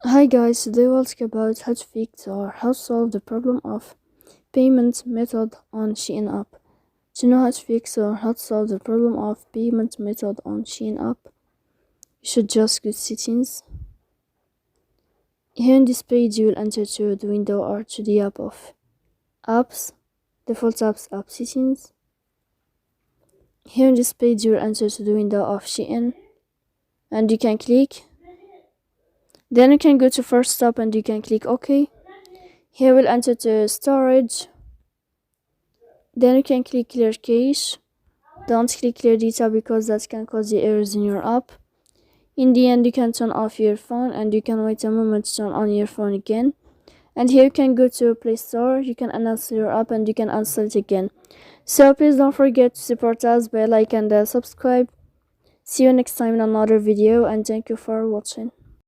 Hi guys, today we'll talk about how to fix or how to solve the problem of payment method on Shein app. To know how to fix or how to solve the problem of payment method on Shein app, you should just go to settings. Here in this page you will enter to the window or to the app of apps, default apps, app settings. Here in this page you will enter to the window of Shein and you can click. Then you can go to first stop and you can click OK. Here we'll enter to storage. Then you can click clear cache. Don't click clear data because that can cause you errors in your app. In the end, you can turn off your phone and you can wait a moment to turn on your phone again. And here you can go to Play Store, you can uninstall your app and you can install it again. So please don't forget to support us by like and subscribe. See you next time in another video and thank you for watching.